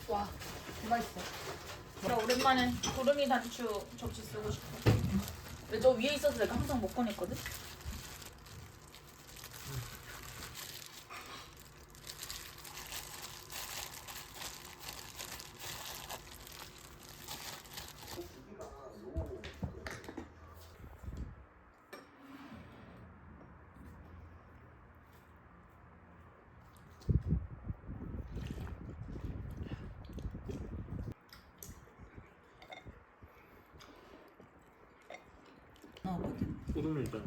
와, 맛있어. 나 오랜만에 구름이 단추 접시 쓰고 싶어. 왜 저 위에 있어서 내가 항상 못 꺼냈거든? 구름이 있잖아.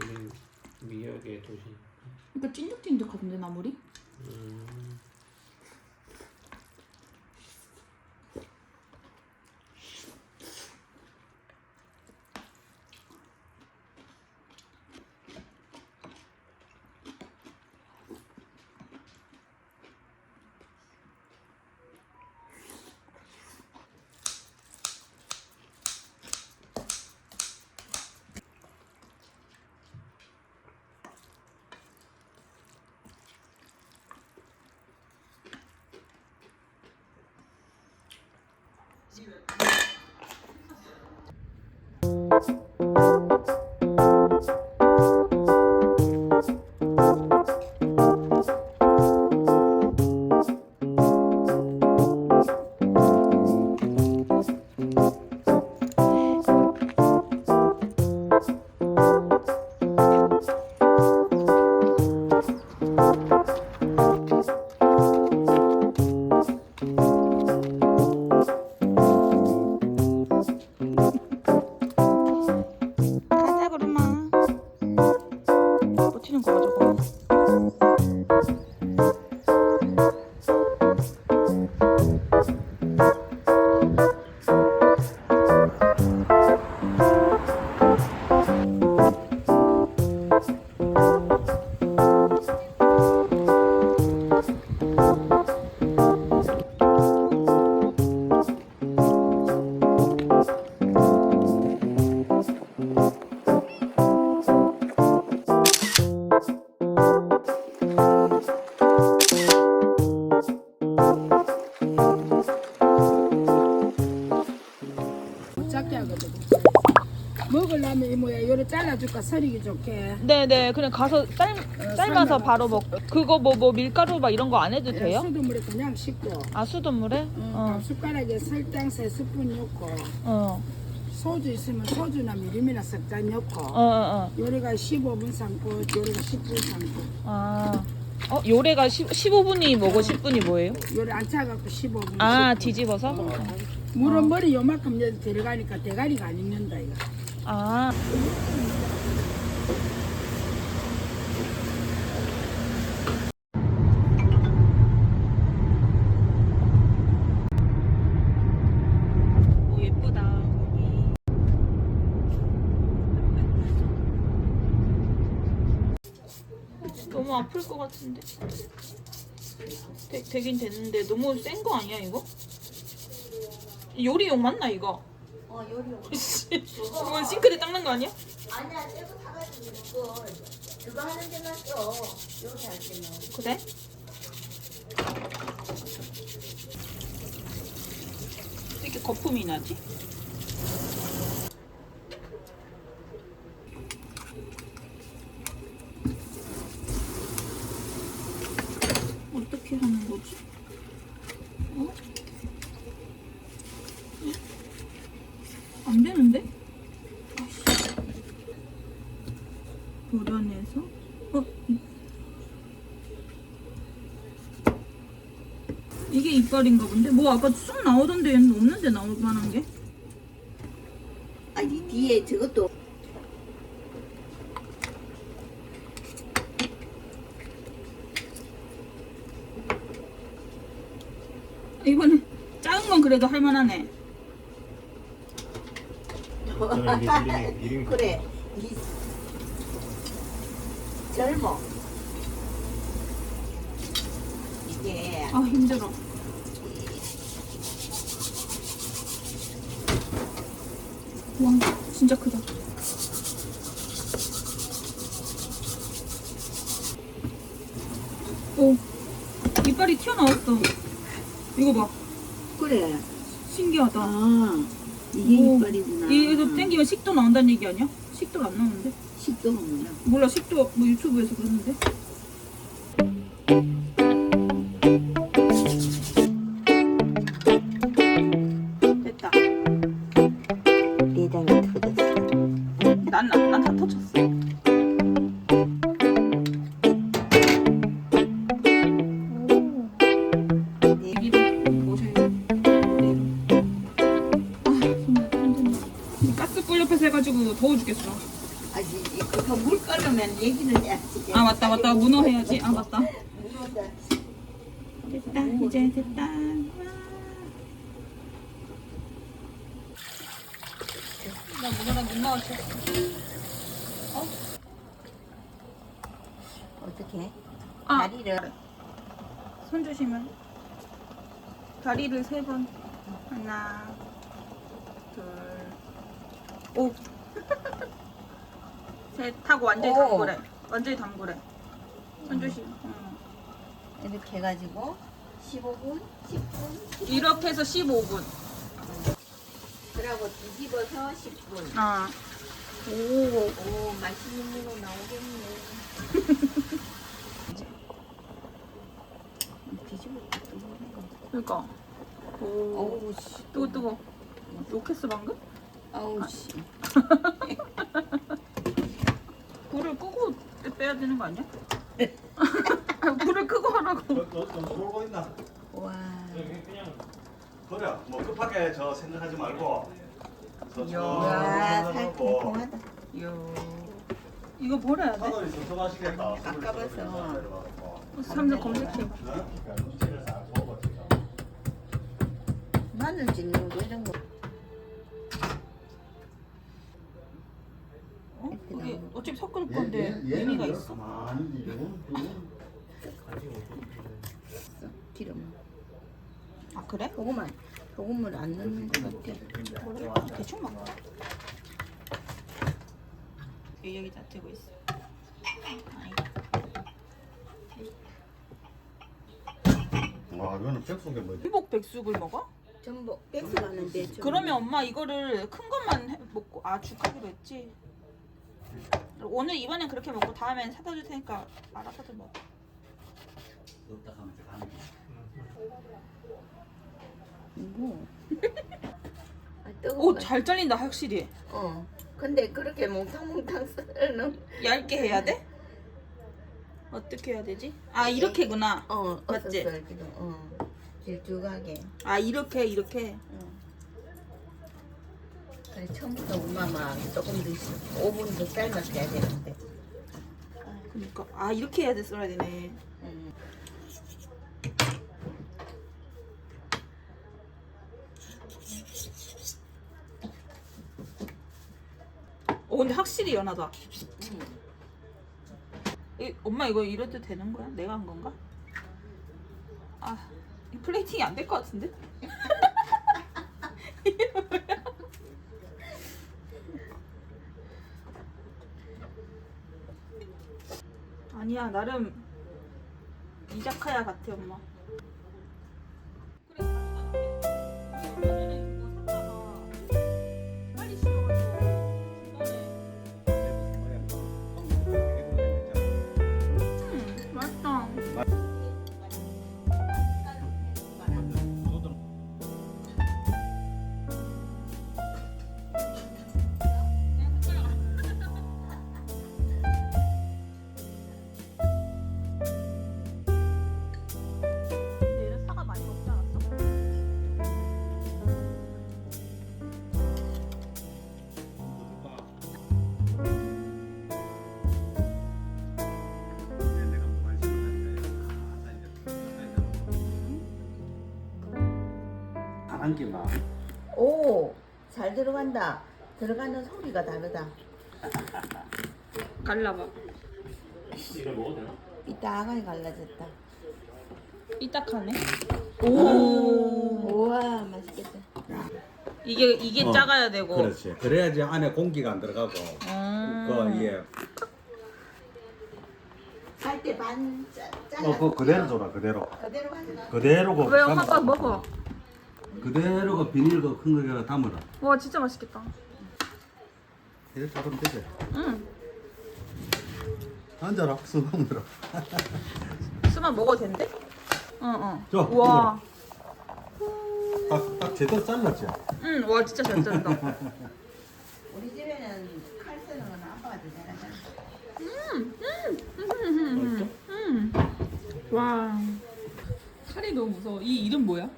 여긴 미역의 도시. 그러니까 찐득찐득하던데 나물이? 음. 가자 그러마. 버티는 거야 저거. 작게 하거든. 먹으려면 이 뭐야 요래 잘라줄까 서리기 좋게. 네네 그냥 가서 삶아서 삶아가. 바로 먹. 그거 뭐 밀가루 막 이런 거 안 해도 돼요? 수돗물에 그냥 씻고 아 수돗물에? 숟가락에 설탕 3스푼 넣고 어. 소주 있으면 소주나 미림이나 섞잔 넣고 어. 요래가 15분 삶고 요래가 10분 삶고 아. 요래가 15분이 뭐고 10분이 뭐예요? 요래 안 차갖고 15분 아 씻고. 뒤집어서? 물은 머리 요만큼 넣어도 들어가니까 대가리가 안 익는다 이거. 아. 오 예쁘다 거기. 너무 아플 것 같은데. 되긴 됐는데 너무 센 거 아니야 이거? 요리용 맞나 이거? 요리용. 이거 싱크대 닦는 거 아니야? 아니야, 떼고 사가지고 그거 하는 데만 써. 요리 할 때는. 그래? 이렇게 거품이 나지? 어떻게 하는 거지? 어? 안 되는데? 도려내서 이게 이빨인가 본데? 뭐 아까 쑥 나오던데 얘는 없는데 나올 만한 게? 아니, 뒤에 저것도. 이거는 작은 건 그래도 할만하네. 저는 이게 이름 그래. 젊어. 이게 아 힘들어. 와 진짜 크다. 오 이빨이 튀어나왔어. 이거 봐. 그래. 신기하다. 아, 이게 오, 이빨이구나. 이거 땡기면 식도 나온다는 얘기 아니야? 식도를 안 나오는데? 식도가 뭐야? 몰라 식도 뭐 유튜브에서 그러는데? 됐다. 내장이 터졌어. 난 다 터쳤어. 여기도 보세요. 아, 정말 힘드네. 가스 불 옆에서 해가지고 더워 죽겠어. 아직 그거 물 끓으면 얘기는 해야지. 아 맞다 문어 해야지. 아 맞다. 물어다. 됐다 이제 됐다. 나 문어랑 눈 나왔어. 어떻게? 아 다리를 손 조심해. 다리를 3번. 하나, 둘, 오. 셋 하고 완전히 오. 담그래. 완전히 담그래. 손 조심. 이렇게 해가지고 15분, 10분. 이렇게 해서 15분. 그러고 뒤집어서 10분. 아. 오. 오, 맛있는 문어 나오겠네. 뒤집어. 그러니까. 오. 어우 씨. 뜨거. 욕했어 방금? 아우 씨. 불을 끄고 빼야 되는 거 아니야? 불을 끄고 하라고. 너 놀고 있나? 와. 그냥 그래 뭐 급하게 저 생각하지 말고 와, 달콤하다. 이거 버려야 돼. 사돈이 섭섭하시겠다. 아까워서. 사람들 검색해. 마늘 찢는 거 이런 거. 어? 이게 어차피 섞을 건데 의미가 있어. 기름. 아 그래? 소금을 안 넣는 것 같아. 대충 막. 여기다 대고 있어. 와 이거는 백숙에 뭐지? 전복 백숙을 먹어? 전복 백숙 하는데. 그러면 엄마 이거를 큰 것만 먹고 죽하기로 했지. 오늘 이번엔 그렇게 먹고 다음엔 사다 줄 테니까 알아서들 먹어. 뭐? 아, 오 잘 잘린다 확실히. 근데 그렇게 몽탕몽탕 썰는. 얇게 해야 돼? 어떻게 해야 되지? 아 이렇게구나. 맞지? 썰기도. 길쭉하게. 아 이렇게. 그래 처음부터 엄마만 조금 더 5분 더 삶았어야 되는데. 그러니까 이렇게 해야 돼 썰어야 되네. 근데 확실히 연하다. 엄마 이거 이래도 되는 거야? 내가 한 건가? 이 플레이팅이 안 될 것 같은데? 이게 뭐야? 아니야 나름 이자카야 같아 엄마. 맛있다. 얘는 사과 많이 먹지 않았어? 안한 게 나. 오, 잘 들어간다. 들어가는 소리가 다르다. 갈라봐. 이걸 먹어도 되나? 이따 아가리 갈라졌다. 삐딱하네. 우와, 맛있겠다. 이게 작아야 되고. 그렇지. 그래야지 안에 공기가 안 들어가고. 예. 할 때 반 잘라. 그거 그대로 줘라 그대로. 그대로 가져가. 그대로고. 왜 엄마 거 먹어? 그대로가 비닐 큰 거가 담으라. 와 진짜 맛있겠다. 이렇게 잡으면 되지. 응. 앉아라 수박물어. 수만 먹어도 된대? 응. 자, 우와. 딱 제대로 잘랐지. 응. 와 진짜 잘 자른다. 우리 집에는 칼 쓰는 건 아빠가 더 잘하잖아. 와. 칼이 너무 무서워. 이 이름 뭐야?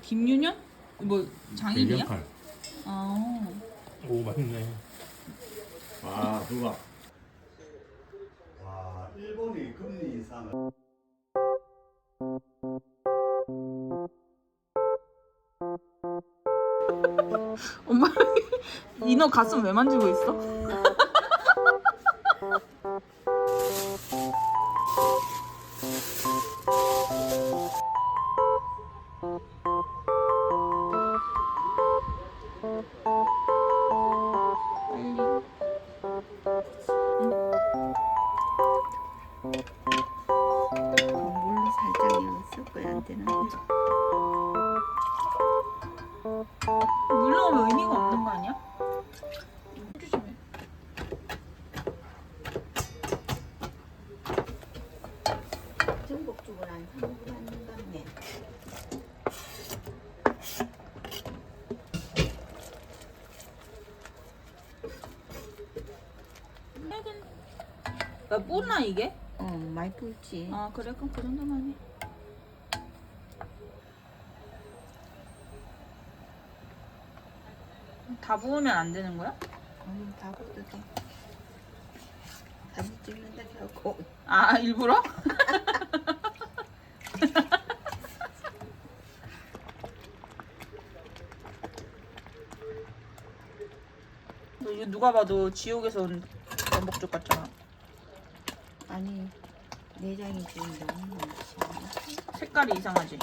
김윤현? 뭐 장인이야? 대변칼. 아. 오 맛있네. 아 누가? 와 일본이 금리 인상을 엄마 인어 가슴 왜 만지고 있어? 물로 살짝 이거 섞어야 안 되나? 물 넣으면 의미가 없는 거 아니야? 조심해. 전복죽을 안 사먹으러 하는 건데. 나 뽀나 이게? 많이 불지. 아 그래? 그럼 그 정도만 해. 다 부으면 안 되는 거야? 다 부어도 돼. 사진 찍는다 하고. 아 일부러? 이거 누가 봐도 지옥에서 온 전복죽 같잖아. 아니 내장이 지금 너무 많지. 색깔이 이상하지?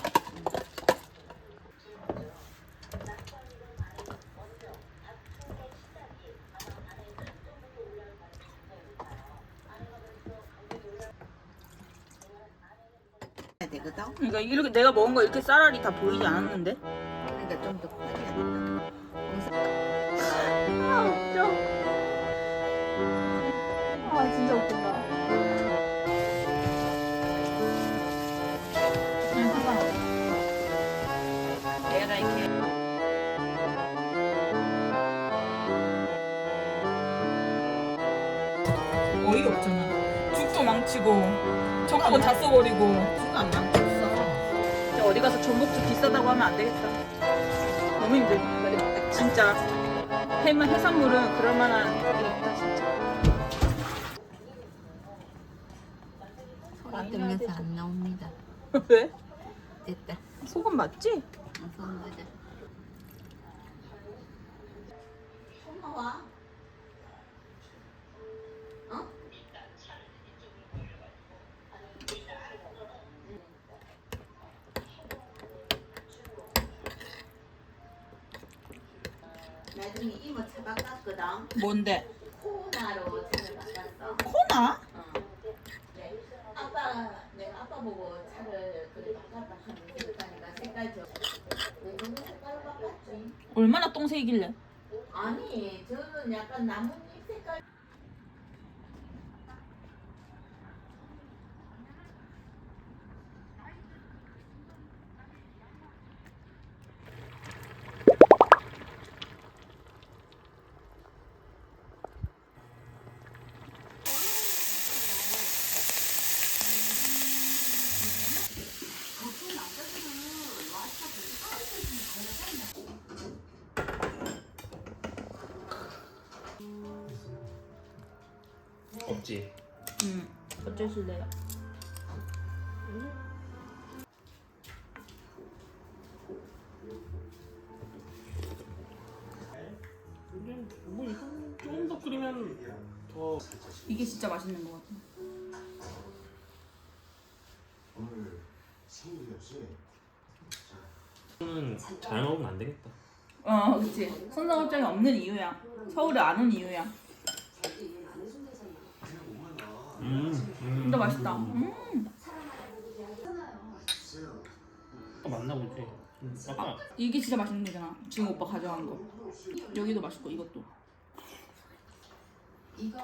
해야 되거든. 그러니까 이렇게 내가 먹은 거 이렇게 쌀알이 다 보이지 않았는데? 그러니까 좀 더 커야 된다. 아 웃겨. 아 진짜 웃긴다. 그냥 상관없어. 내가 이렇게 어이없잖아. 죽도 망치고 저거 다 써버리고. 죽 안 망쳤어. 이제 어디 가서 전복죽 비싸다고 하면 안 되겠다. 너무 힘들다. 진짜 해산물은 그럴 만한 게 있다 진짜. 소리 들려서 안 나옵니다. 왜? 됐다. 소금 맞지? 어서 가자. 고마워. 어? 나중에 이모 차 바꿨거든. 뭔데? 코나로 차를 바꿨어. 코나? 네. 내가 아빠 보고 차를 그래 바꿨다 하는 생각하니까 색깔 좀. 왜 그런 색깔로 바꿨지? 얼마나 똥색이길래? 아니, 저는 약간 나뭇잎 색깔. 없지. 어쩌실래요? 뭐 이거 조금 더 끓이면 더 이게 진짜 맛있는 것 같아. 는 잘 먹으면 안 되겠다. 그치. 선상업장이 없는 이유야. 서울에 안 온 이유야. 진짜 맛있다. 맞나 보지. 아까 이게 진짜 맛있는 거잖아. 지금 오빠 가져간 거. 여기도 맛있고 이것도. 이거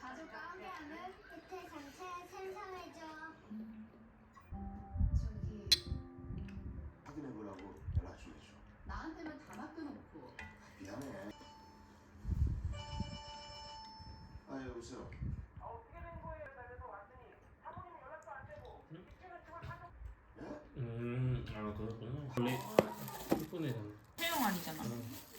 가족과 함께하는 혜태 전체 생성해줘. 확인해보라고 연락 좀 해줘. 나한테만 다 맡겨놓고. 미안해. 아 여보세요. 알았어. 아 그렇구나. 원래 예쁜 애잖아. 태영 아니잖아. 응.